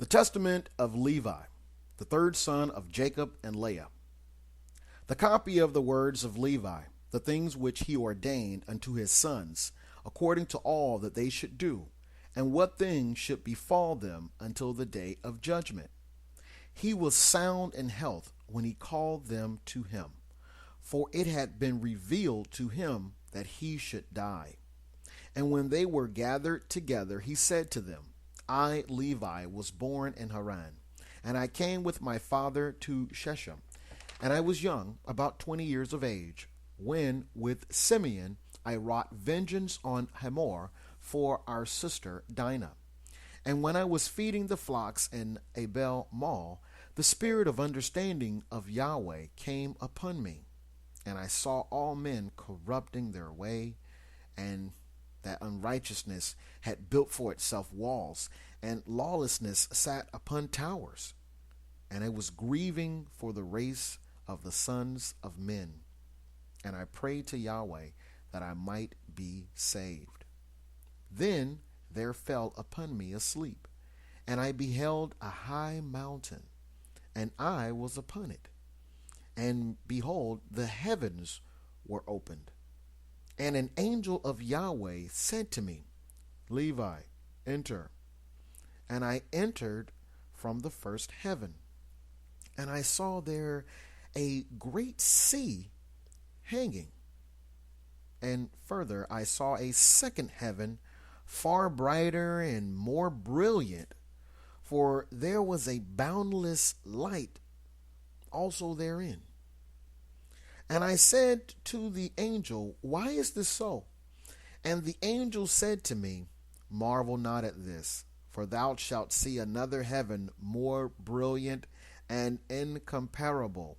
The testament of Levi, the third son of Jacob and Leah. The copy of the words of Levi, the things which he ordained unto his sons, according to all that they should do, and what things should befall them until the day of judgment. He was sound in health when he called them to him, for it had been revealed to him that he should die. And when they were gathered together, he said to them, I, Levi, was born in Haran, and I came with my father to Shechem. And I was young, about 20 years of age, when with Simeon I wrought vengeance on Hamor for our sister Dinah. And when I was feeding the flocks in Abel Mall, the spirit of understanding of Yahweh came upon me, and I saw all men corrupting their way, and that unrighteousness had built for itself walls, and lawlessness sat upon towers. And I was grieving for the race of the sons of men. And I prayed to Yahweh that I might be saved. Then there fell upon me a sleep, and I beheld a high mountain, and I was upon it. And behold, the heavens were opened. And an angel of Yahweh said to me, Levi, enter. And I entered from the first heaven. And I saw there a great sea hanging. And further, I saw a second heaven, far brighter and more brilliant, for there was a boundless light also therein. And I said to the angel, why is this so? And the angel said to me, marvel not at this, for thou shalt see another heaven more brilliant and incomparable.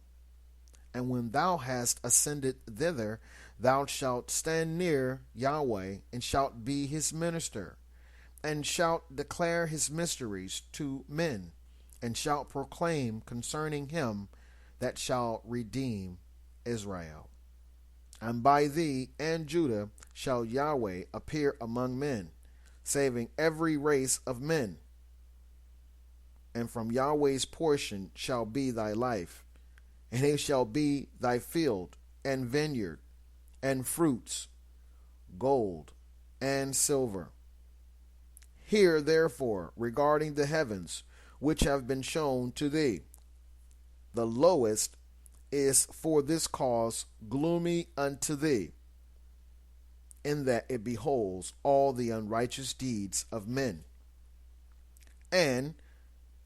And when thou hast ascended thither, thou shalt stand near Yahweh, and shalt be his minister, and shalt declare his mysteries to men, and shalt proclaim concerning him that shall redeem Israel. And by thee and Judah shall Yahweh appear among men, saving every race of men. And from Yahweh's portion shall be thy life, and it shall be thy field and vineyard and fruits, gold and silver. Hear therefore regarding the heavens which have been shown to thee. The lowest is for this cause gloomy unto thee, in that it beholds all the unrighteous deeds of men. And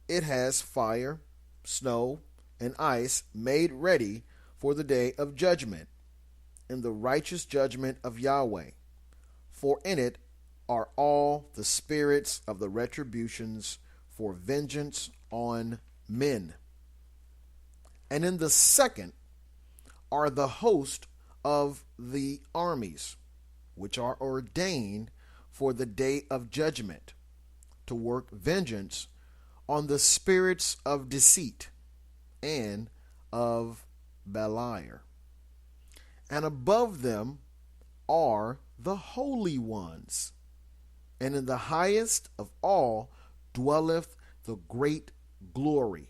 it has fire, snow, and ice made ready for the day of judgment, in the righteous judgment of Yahweh. For in it are all the spirits of the retributions for vengeance on men. And in the second are the host of the armies, which are ordained for the day of judgment, to work vengeance on the spirits of deceit and of Beliar. And above them are the holy ones, and in the highest of all dwelleth the great glory,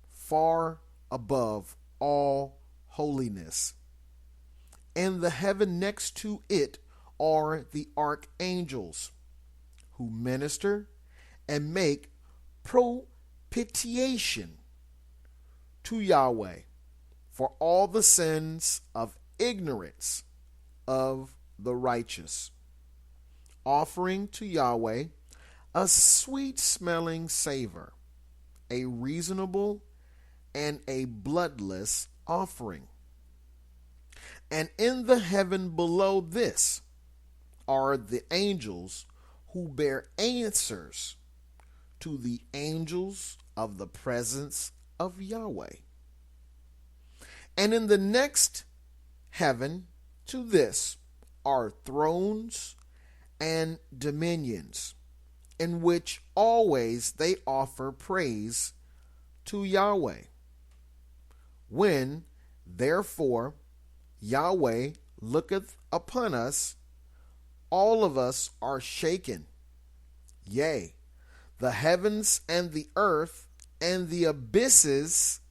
far above all holiness. And the heaven next to it are the archangels, who minister and make propitiation to Yahweh for all the sins of ignorance of the righteous, offering to Yahweh a sweet-smelling savor, a reasonable and a bloodless offering. And in the heaven below this are the angels who bear answers to the angels of the presence of Yahweh. And in the next heaven to this are thrones and dominions, in which always they offer praise to Yahweh. When, therefore, Yahweh looketh upon us, all of us are shaken. Yea, The heavens and the earth and the abysses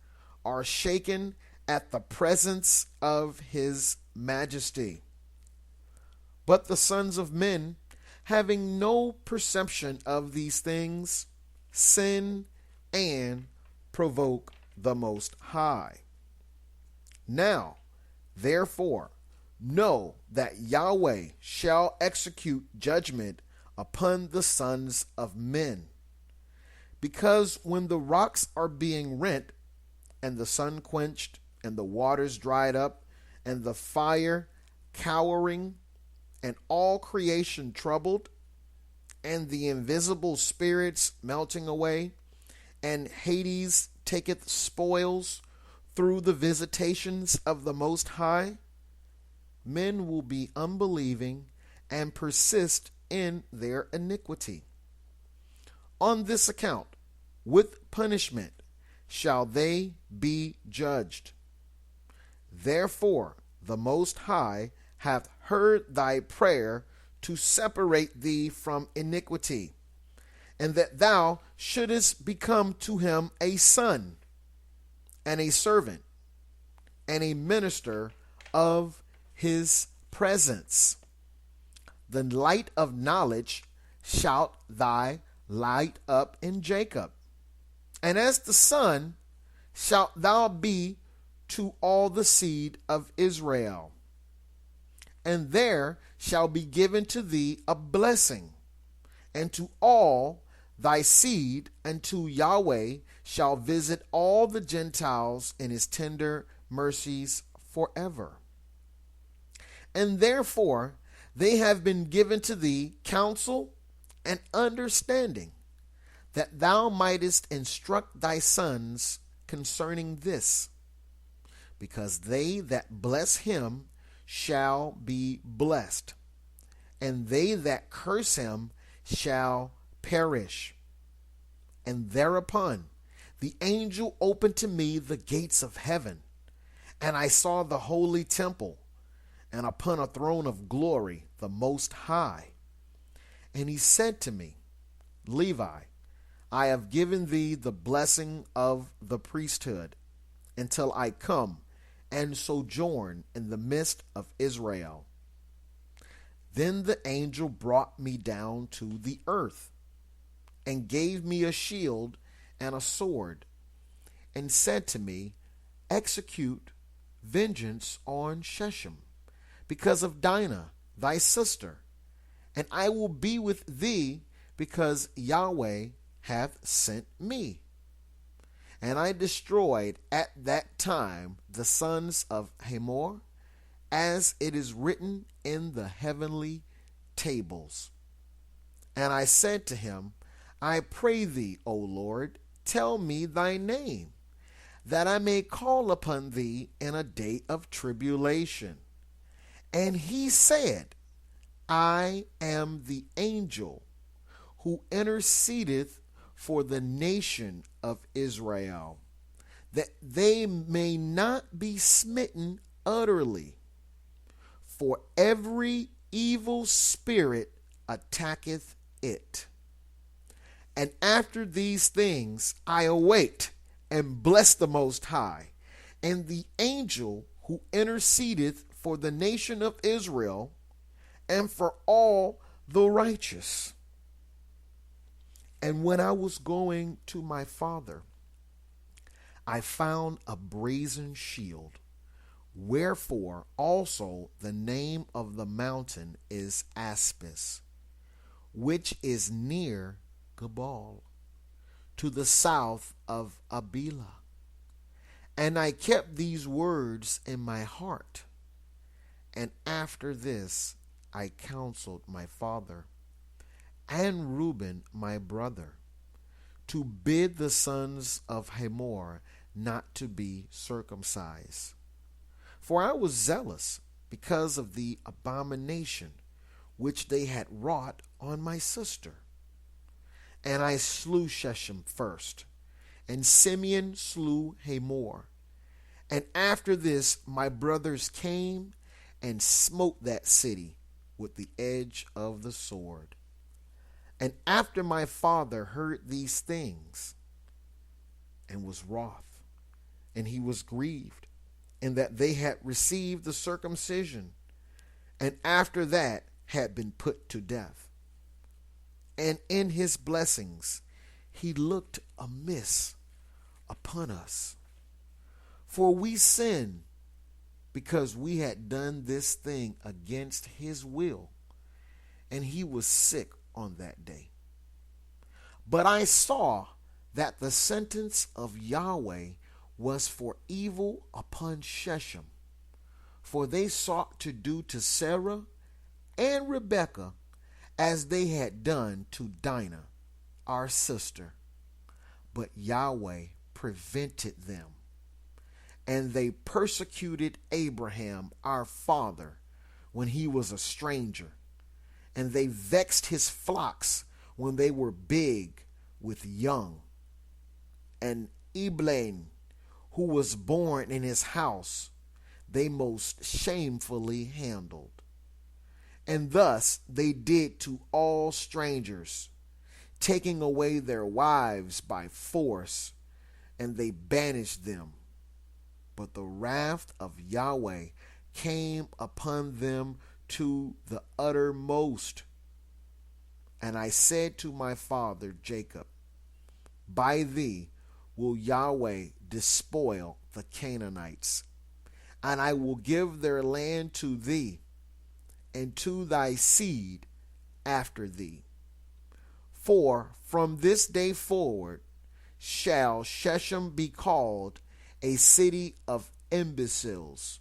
are shaken at the presence of his majesty. But the sons of men, having no perception of these things, sin and provoke the Most High. Now, therefore, know that Yahweh shall execute judgment upon the sons of men. Because when the rocks are being rent, and the sun quenched, and the waters dried up, and the fire cowering, and all creation troubled, and the invisible spirits melting away, and Hades taketh spoils through the visitations of the Most High, men will be unbelieving and persist in their iniquity. On this account, with punishment shall they be judged. Therefore, the Most High hath heard thy prayer to separate thee from iniquity, and that thou shouldest become to him a son, and a servant, and a minister of his presence. The light of knowledge shalt thy light up in Jacob, and as the sun shalt thou be to all the seed of Israel. And there shall be given to thee a blessing, and to all thy seed, and to Yahweh shall visit all the Gentiles in his tender mercies forever. And therefore they have been given to thee counsel and understanding, that thou mightest instruct thy sons concerning this. Because they that bless him shall be blessed, and they that curse him shall perish. And thereupon the angel opened to me the gates of heaven, and I saw the holy temple, and upon a throne of glory the Most High. And he said to me, Levi, I have given thee the blessing of the priesthood until I come and sojourn in the midst of Israel. Then the angel brought me down to the earth, and gave me a shield and a sword, and said to me, Execute vengeance on Shechem, because of Dinah thy sister, and I will be with thee, because Yahweh hath sent me. And I destroyed at that time the sons of Hamor, as it is written in the heavenly tables. And I said to him, I pray thee, O Lord, tell me thy name, that I may call upon thee in a day of tribulation. And he said, I am the angel who intercedeth for the nation of Israel, that they may not be smitten utterly. For every evil spirit attacketh it. And after these things I awaked and blessed the Most High, and the angel who intercedeth for the nation of Israel, and for all the righteous. And when I was going to my father, I found a brazen shield, wherefore also the name of the mountain is Aspis, which is near Gebal, to the south of Abila. And I kept these words in my heart. And after this I counseled my father and Reuben my brother to bid the sons of Hamor not to be circumcised. For I was zealous because of the abomination which they had wrought on my sister. And I slew Shechem first, and Simeon slew Hamor. And after this my brothers came and smote that city with the edge of the sword. And after my father heard these things, and was wroth, and he was grieved, in that they had received the circumcision, and after that had been put to death. And in his blessings he looked amiss upon us, for we sinned because we had done this thing against his will, and he was sick on that day. But I saw that the sentence of Yahweh was for evil upon Shechem, for they sought to do to Sarah and Rebekah as they had done to Dinah, our sister. But Yahweh prevented them, and they persecuted Abraham, our father, when he was a stranger, and they vexed his flocks when they were big with young. And Eblaim, who was born in his house, they most shamefully handled. And thus they did to all strangers, taking away their wives by force, and they banished them. But the wrath of Yahweh came upon them to the uttermost. And I said to my father Jacob, by thee will Yahweh despoil the Canaanites, and I will give their land to thee, and to thy seed after thee. For from this day forward shall Shechem be called a city of imbeciles.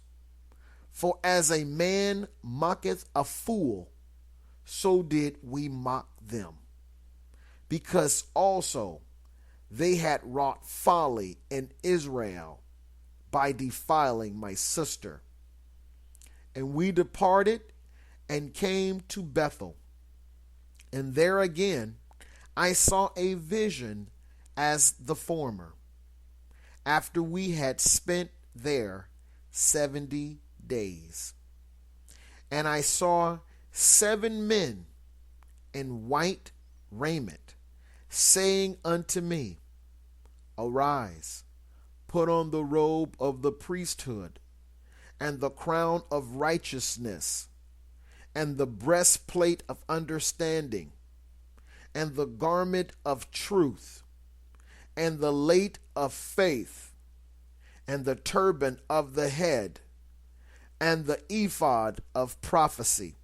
For as a man mocketh a fool, so did we mock them. Because also they had wrought folly in Israel by defiling my sister. And we departed and came to Bethel. And there again I saw a vision as the former, after we had spent there 70 days. And I saw 7 men in white raiment, saying unto me, arise, put on the robe of the priesthood, and the crown of righteousness, and the breastplate of understanding, and the garment of truth, and the late of faith, and the turban of the head, and the ephod of prophecy.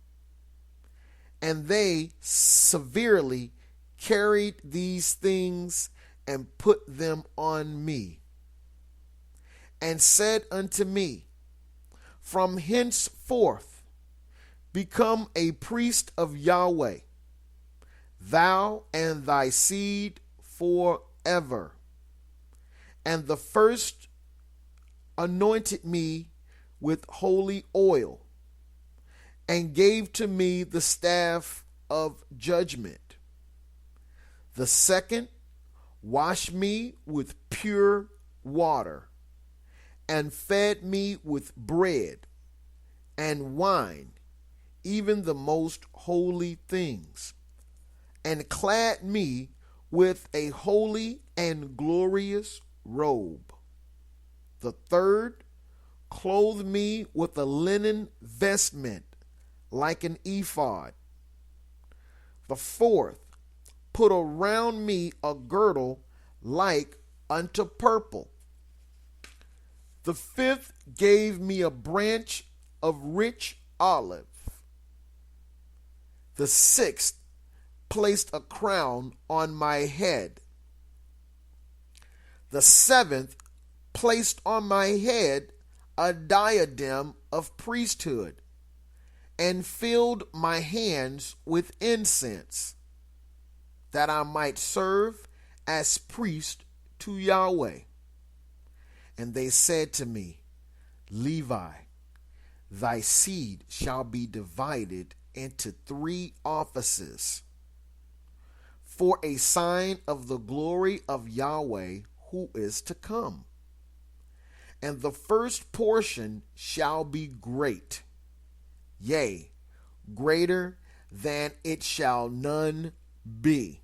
And they severely carried these things and put them on me, and said unto me, from henceforth become a priest of Yahweh, thou and thy seed forever. And the first anointed me with holy oil, and gave to me the staff of judgment. The second washed me with pure water, and fed me with bread and wine, even the most holy things, and clad me with a holy and glorious robe. The third clothed me with a linen vestment like an ephod. The fourth put around me a girdle like unto purple. The fifth gave me a branch of rich olive. The sixth placed a crown on my head. The seventh placed on my head a diadem of priesthood, and filled my hands with incense, that I might serve as priest to Yahweh. And they said to me, Levi, thy seed shall be divided into 3 offices, for a sign of the glory of Yahweh who is to come. And the first portion shall be great, yea, greater than it shall none B.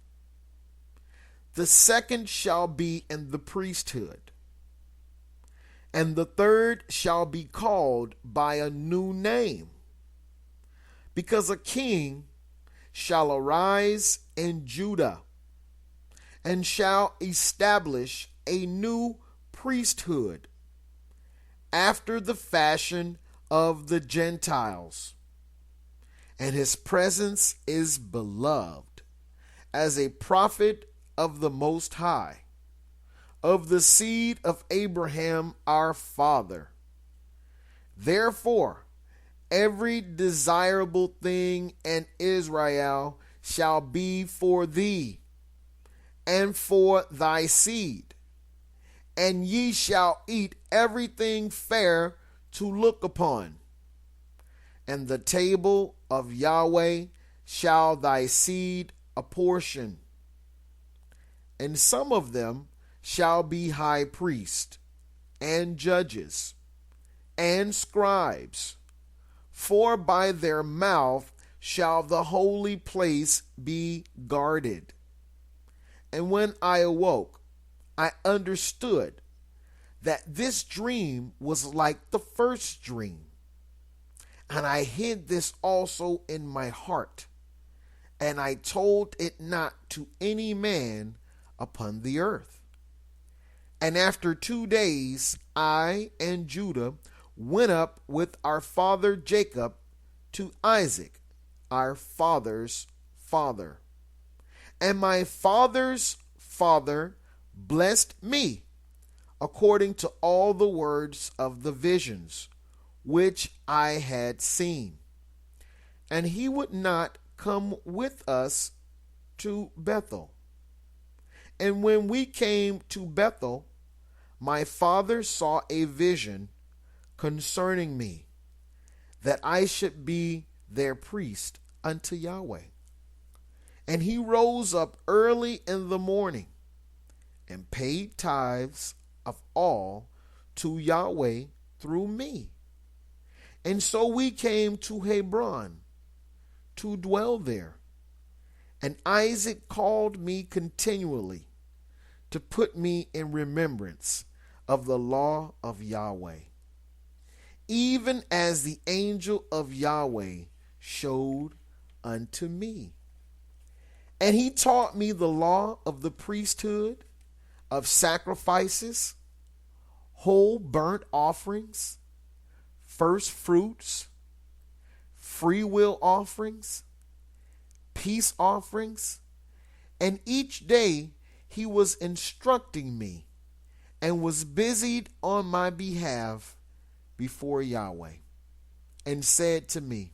The second shall be in the priesthood, and the third shall be called by a new name, because a king shall arise in Judah, and shall establish a new priesthood after the fashion of the Gentiles. And his presence is beloved as a prophet of the Most High, of the seed of Abraham our father. Therefore, every desirable thing in Israel shall be for thee, and for thy seed, and ye shall eat everything fair to look upon. And the table of Yahweh shall thy seed apportion. And some of them shall be high priests, and judges, and scribes, for by their mouth shall the holy place be guarded. And when I awoke, I understood that this dream was like the first dream. And I hid this also in my heart, and I told it not to any man upon the earth. And after 2 days, I and Judah went up with our father Jacob to Isaac, our father's father. And my father's father blessed me according to all the words of the visions which I had seen. And he would not come with us to Bethel. And when we came to Bethel, my father saw a vision concerning me, that I should be their priest unto Yahweh. And he rose up early in the morning and paid tithes of all to Yahweh through me. And so we came to Hebron to dwell there. And Isaac called me continually to put me in remembrance of the law of Yahweh, even as the angel of Yahweh showed unto me. And he taught me the law of the priesthood, of sacrifices, whole burnt offerings, first fruits, free will offerings, peace offerings. And each day he was instructing me and was busied on my behalf before Yahweh, and said to me,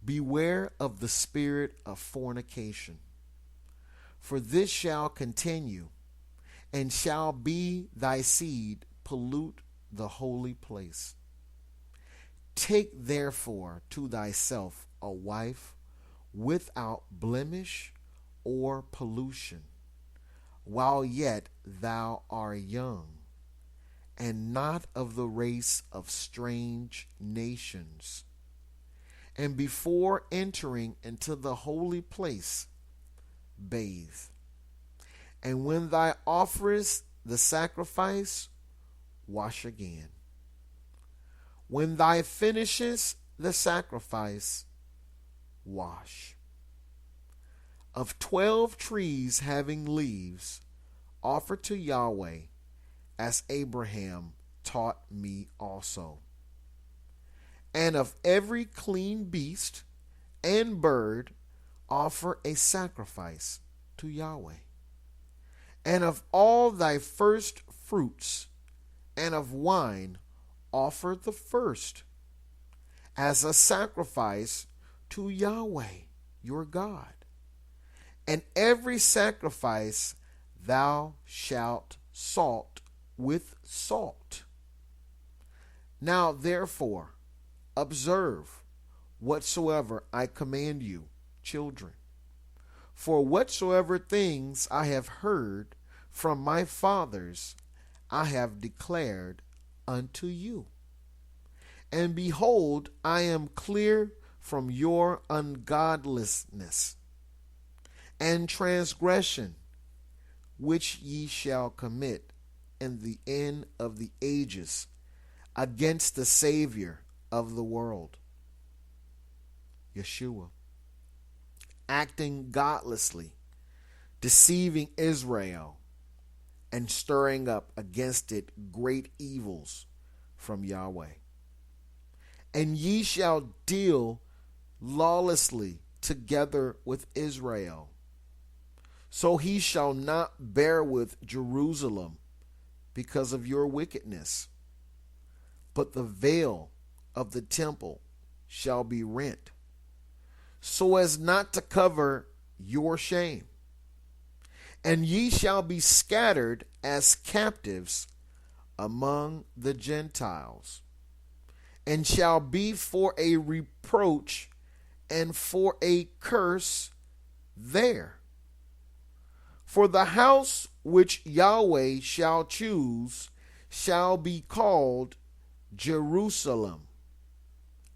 beware of the spirit of fornication, for this shall continue, and shall be thy seed pollute the holy place. Take therefore to thyself a wife without blemish or pollution, while yet thou art young, and not of the race of strange nations. And before entering into the holy place, bathe. And when thou offerest the sacrifice, wash again. When thou finishest the sacrifice, wash. Of 12 trees having leaves, offer to Yahweh, as Abraham taught me also. And of every clean beast and bird, offer a sacrifice to Yahweh. And of all thy first fruits and of wine, offer the first as a sacrifice to Yahweh your God. And every sacrifice thou shalt salt with salt. Now therefore observe whatsoever I command you, children. For whatsoever things I have heard from my fathers, I have declared unto you. And behold, I am clear from your ungodliness, and transgression which ye shall commit in the end of the ages against the Savior of the world, Yeshua, acting godlessly, deceiving Israel, and stirring up against it great evils from Yahweh. And ye shall deal lawlessly together with Israel. So he shall not bear with Jerusalem because of your wickedness. But the veil of the temple shall be rent, so as not to cover your shame. And ye shall be scattered as captives among the Gentiles, and shall be for a reproach and for a curse there. For the house which Yahweh shall choose shall be called Jerusalem,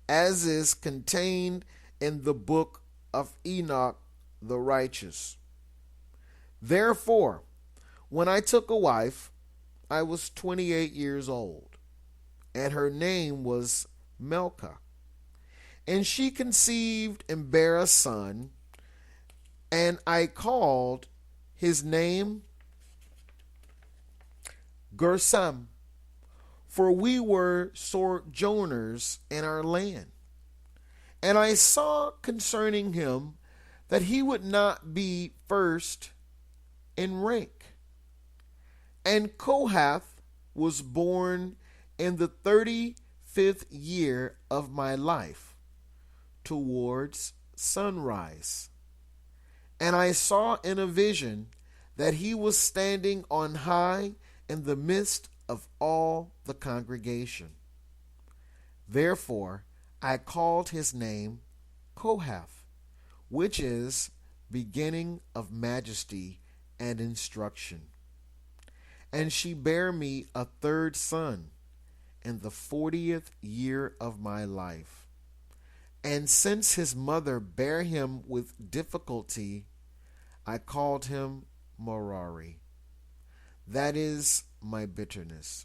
as is contained in the book of Enoch the righteous. Therefore, when I took a wife, I was 28 years old, and her name was Milcah. And she conceived and bare a son, and I called his name Gershom, for we were sojourners in our land. And I saw concerning him that he would not be first in rank. And Kohath was born in the 35th year of my life, towards sunrise. And I saw in a vision that he was standing on high in the midst of all the congregation. Therefore I called his name Kohath, which is beginning of majesty and instruction. And she bare me a third son in the 40th year of my life. And since his mother bare him with difficulty, I called him Merari. That is my bitterness,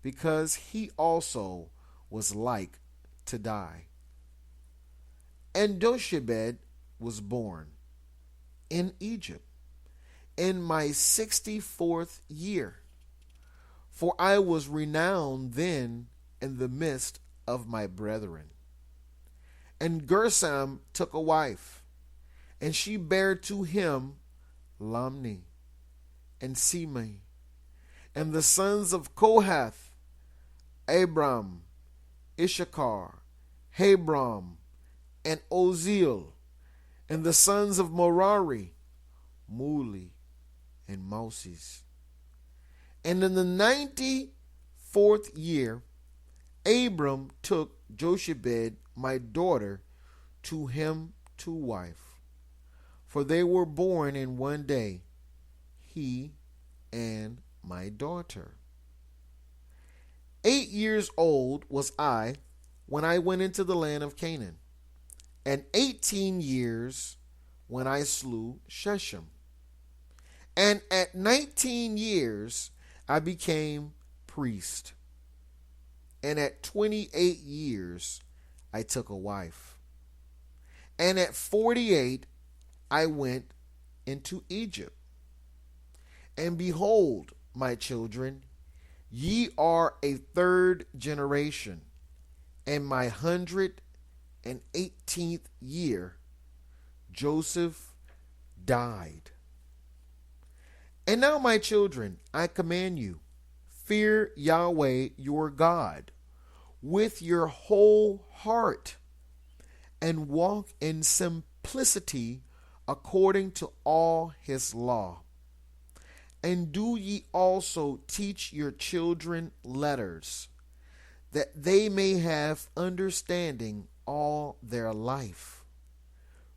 because he also was like to die. And Jochebed was born in Egypt in my 64th year, for I was renowned then in the midst of my brethren. And Gershom took a wife, and she bare to him Lamni and Simei. And the sons of Kohath, Abram, Issachar, Hebron, and Oziel. And the sons of Merari, Muli and Moses. And in the 94th year, Abram took Jochebed, my daughter, to him to wife. For they were born in one day, he and my daughter. 8 years old was I when I went into the land of Canaan, and 18 years when I slew Shechem. And at 19 years I became priest. And at 28 years I took a wife. And at 48 I went into Egypt. And behold, my children, ye are a third generation, and my 118th year Joseph died. And now, my children, I command you, fear Yahweh your God with your whole heart, and walk in simplicity according to all his law. And do ye also teach your children letters, that they may have understanding all their life,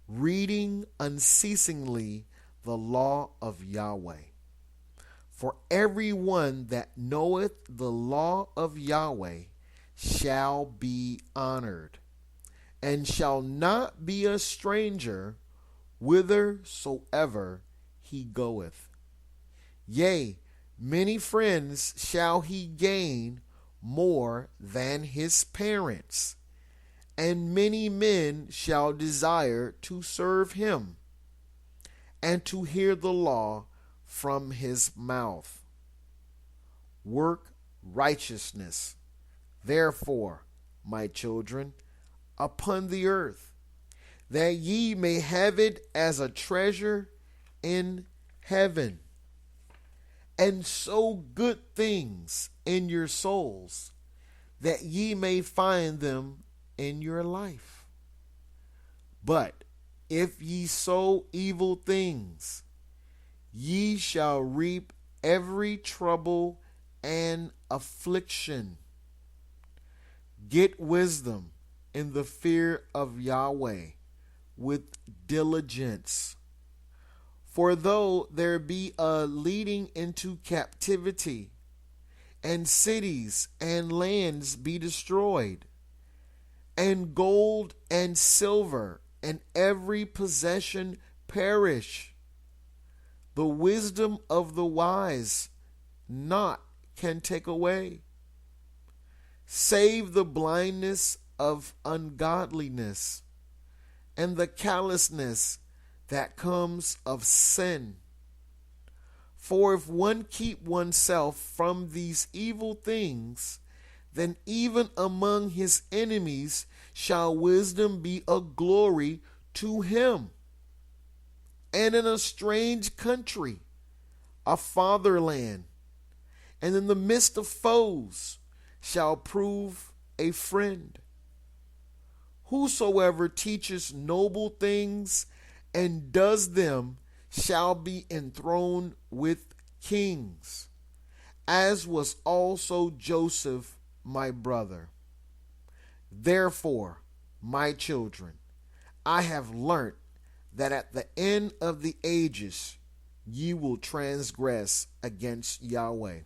reading unceasingly the law of Yahweh. For everyone that knoweth the law of Yahweh shall be honored, and shall not be a stranger whithersoever he goeth. Yea, many friends shall he gain more than his parents, and many men shall desire to serve him, and to hear the law from his mouth. Work righteousness, therefore, my children, upon the earth, that ye may have it as a treasure in heaven. And sow good things in your souls, that ye may find them in your life. But if ye sow evil things, ye shall reap every trouble and affliction. Get wisdom in the fear of Yahweh with diligence. For though there be a leading into captivity, and cities and lands be destroyed, and gold and silver and every possession perish, the wisdom of the wise naught can take away, save the blindness of ungodliness and the callousness that comes of sin. For if one keep oneself from these evil things, then even among his enemies shall wisdom be a glory to him. And in a strange country, a fatherland, and in the midst of foes, shall prove a friend. Whosoever teaches noble things and does them shall be enthroned with kings, as was also Joseph my brother. Therefore, my children, I have learnt that at the end of the ages ye will transgress against Yahweh,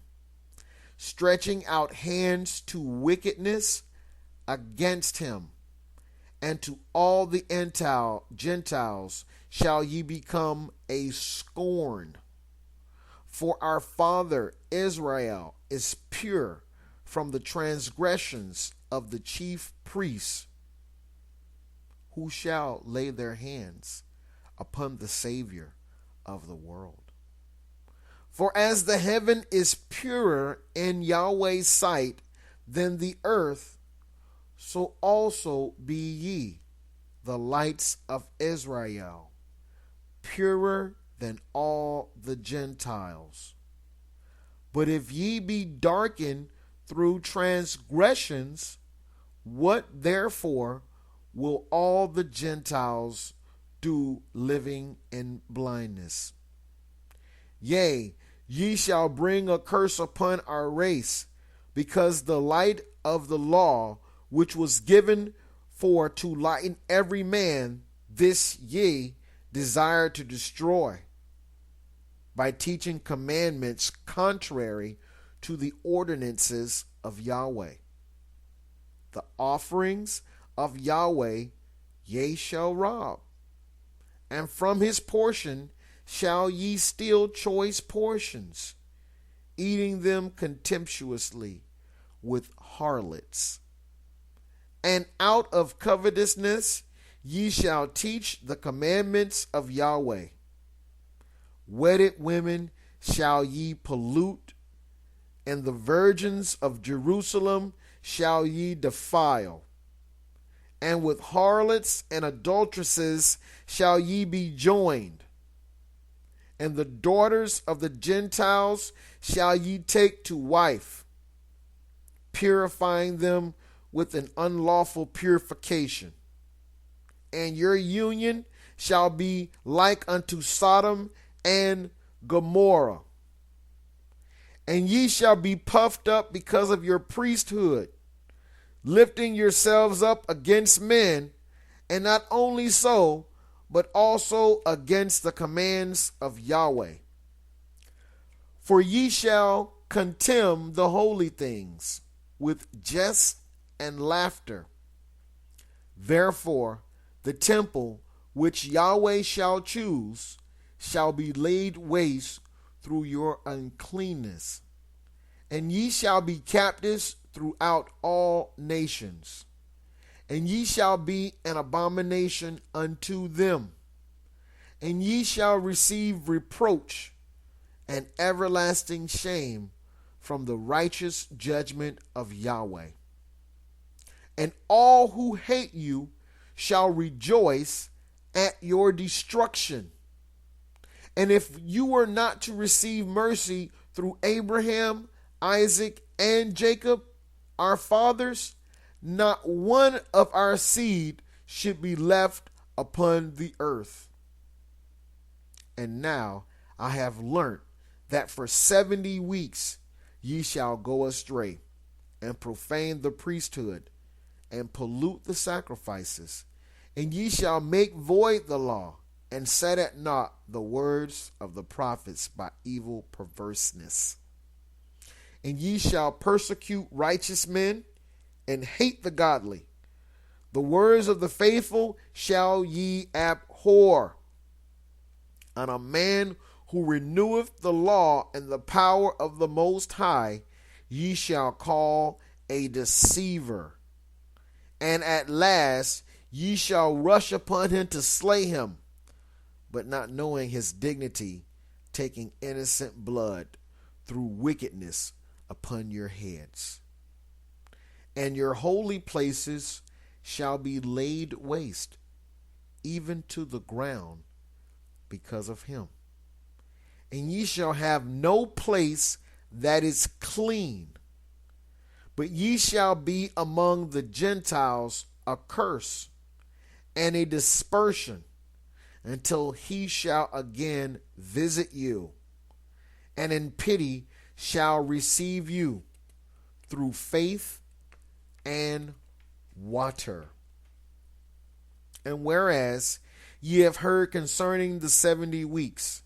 stretching out hands to wickedness against him, and to all the Gentiles shall ye become a scorn. For our father Israel is pure from the transgressions of the chief priests, who shall lay their hands upon the Savior of the world. For as the heaven is purer in Yahweh's sight than the earth, so also be ye, the lights of Israel, purer than all the Gentiles. But if ye be darkened through transgressions, what therefore will all the Gentiles do living in blindness? Yea, ye shall bring a curse upon our race, because the light of the law, which was given for to lighten every man, this ye desire to destroy, by teaching commandments contrary to the ordinances of Yahweh. The offerings of Yahweh ye shall rob, and from his portion shall ye steal choice portions, eating them contemptuously with harlots. And out of covetousness ye shall teach the commandments of Yahweh. Wedded women shall ye pollute, and the virgins of Jerusalem shall ye defile. And with harlots and adulteresses shall ye be joined. And the daughters of the Gentiles shall ye take to wife, purifying them with an unlawful purification. And your union shall be like unto Sodom and Gomorrah. And ye shall be puffed up because of your priesthood, lifting yourselves up against men, and not only so, but also against the commands of Yahweh. For ye shall contemn the holy things with jest and laughter. Therefore, the temple which Yahweh shall choose, shall be laid waste through your uncleanness, and ye shall be captives throughout all nations, and ye shall be an abomination unto them, and ye shall receive reproach and everlasting shame from the righteous judgment of Yahweh. And all who hate you shall rejoice at your destruction. And if you were not to receive mercy through Abraham, Isaac, and Jacob, our fathers, not one of our seed should be left upon the earth. And now I have learnt that for 70 weeks ye shall go astray, and profane the priesthood, and pollute the sacrifices, and ye shall make void the law, and set at naught the words of the prophets by evil perverseness. And ye shall persecute righteous men, and hate the godly. The words of the faithful shall ye abhor. And a man who reneweth the law and the power of the Most High ye shall call a deceiver. And at last ye shall rush upon him to slay him, but not knowing his dignity, taking innocent blood through wickedness upon your heads. And your holy places shall be laid waste, even to the ground, because of him. And ye shall have no place that is clean, but ye shall be among the Gentiles a curse and a dispersion, until he shall again visit you, and in pity shall receive you through faith and water. And whereas ye have heard concerning the 70 weeks,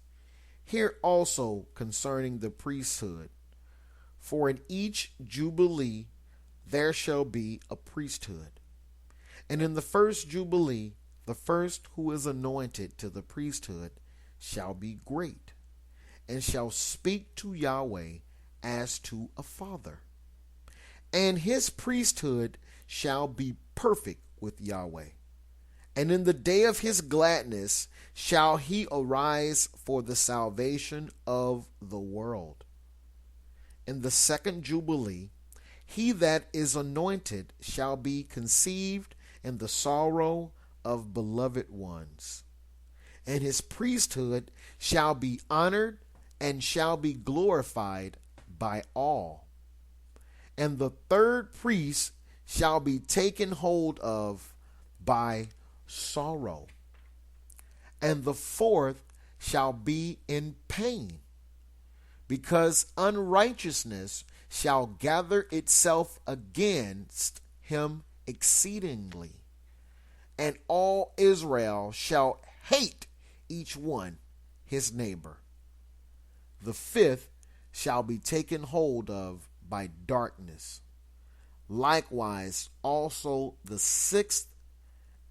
hear also concerning the priesthood. For in each jubilee there shall be a priesthood. And in the first jubilee, the first who is anointed to the priesthood shall be great, and shall speak to Yahweh as to a father. And his priesthood shall be perfect with Yahweh. And in the day of his gladness shall he arise for the salvation of the world. In the second jubilee, he that is anointed shall be conceived in the sorrow of beloved ones. And his priesthood shall be honored and shall be glorified by all. And the third priest shall be taken hold of by sorrow. And the fourth shall be in pain, because unrighteousness shall gather itself against him exceedingly, and all Israel shall hate each one his neighbor. The fifth shall be taken hold of by darkness. Likewise also the sixth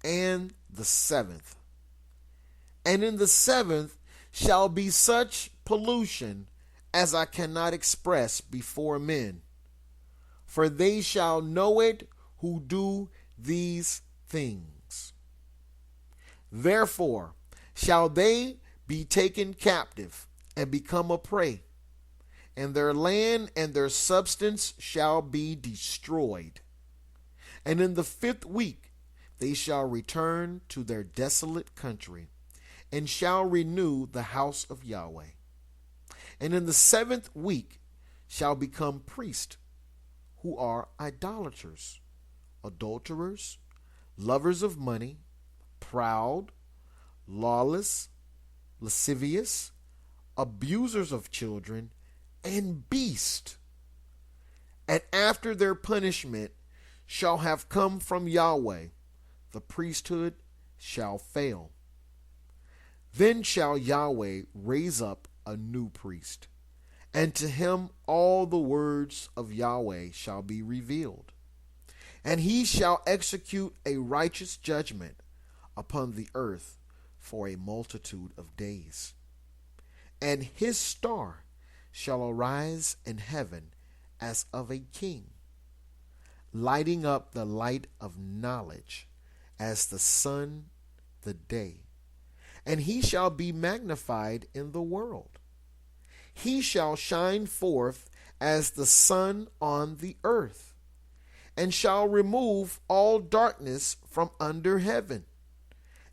and the seventh. And in the seventh shall be such pollution as I cannot express before men. For they shall know it who do these things. Therefore shall they be taken captive and become a prey, and their land and their substance shall be destroyed. And in the 5th week they shall return to their desolate country, and shall renew the house of Yahweh. And in the 7th week shall become priests, who are idolaters, adulterers, lovers of money, proud, lawless, lascivious, abusers of children, and beasts. And after their punishment shall have come from Yahweh, the priesthood shall fail. Then shall Yahweh raise up a new priest, and to him all the words of Yahweh shall be revealed. And he shall execute a righteous judgment upon the earth for a multitude of days. And his star shall arise in heaven as of a king, lighting up the light of knowledge as the sun the day. And he shall be magnified in the world. He shall shine forth as the sun on the earth, and shall remove all darkness from under heaven.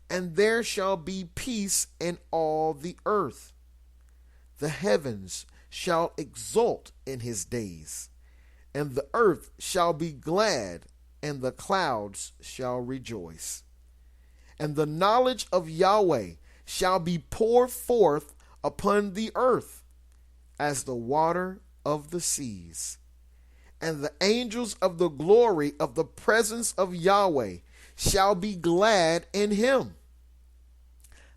And there shall be peace in all the earth. The heavens shall exult in his days, and the earth shall be glad, and the clouds shall rejoice. And the knowledge of Yahweh shall be poured forth upon the earth as the water of the seas. And the angels of the glory of the presence of Yahweh shall be glad in him.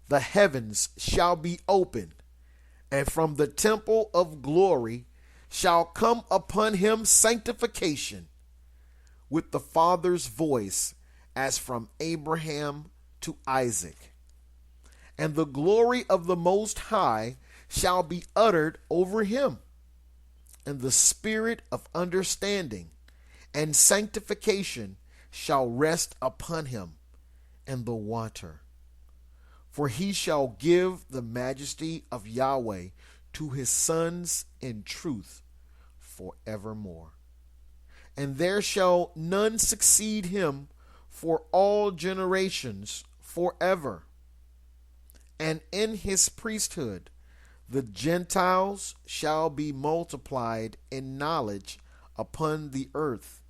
The heavens shall be opened, and from the temple of glory shall come upon him sanctification with the Father's voice, as from Abraham to Isaac. And the glory of the Most High shall be uttered over him, and the spirit of understanding and sanctification shall rest upon him in the water. For he shall give the majesty of Yahweh to his sons in truth forevermore. And there shall none succeed him for all generations forever. And in his priesthood the Gentiles shall be multiplied in knowledge upon the earth,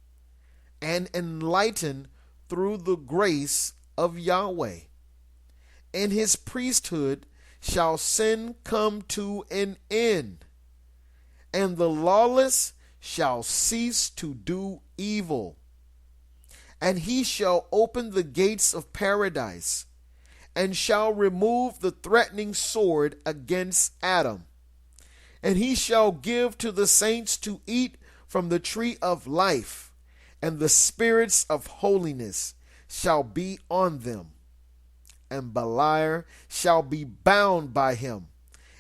and enlightened through the grace of Yahweh. In his priesthood shall sin come to an end, and the lawless shall cease to do evil. And he shall open the gates of paradise, and shall remove the threatening sword against Adam. And he shall give to the saints to eat from the tree of life, and the spirits of holiness shall be on them. And Beliar shall be bound by him,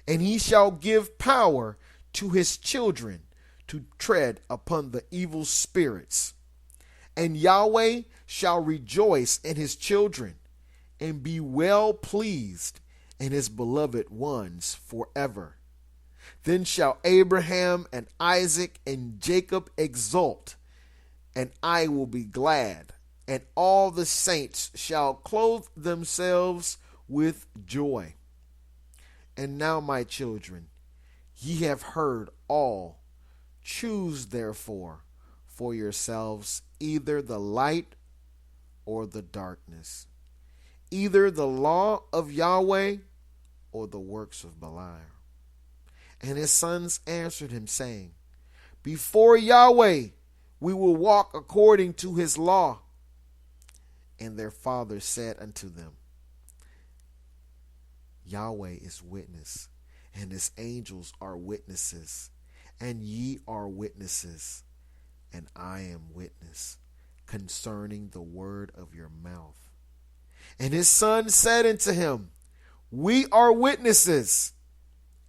and he shall give power to his children to tread upon the evil spirits. And Yahweh shall rejoice in his children, and be well pleased in his beloved ones forever. Then shall Abraham and Isaac and Jacob exult, and I will be glad, and all the saints shall clothe themselves with joy. And now, my children, ye have heard all. Choose therefore for yourselves either the light or the darkness, either the law of Yahweh or the works of Beliar. And his sons answered him, saying, Before Yahweh we will walk according to his law. And their father said unto them, Yahweh is witness, and his angels are witnesses, and ye are witnesses, and I am witness concerning the word of your mouth. And his son said unto him, We are witnesses.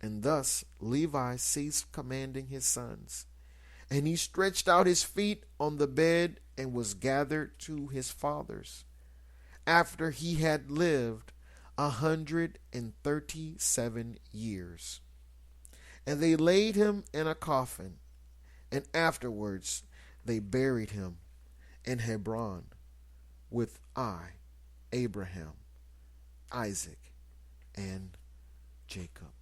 And thus Levi ceased commanding his sons. And he stretched out his feet on the bed and was gathered to his fathers, after he had lived 137 years. And they laid him in a coffin, and afterwards they buried him in Hebron with Abraham, Isaac, and Jacob.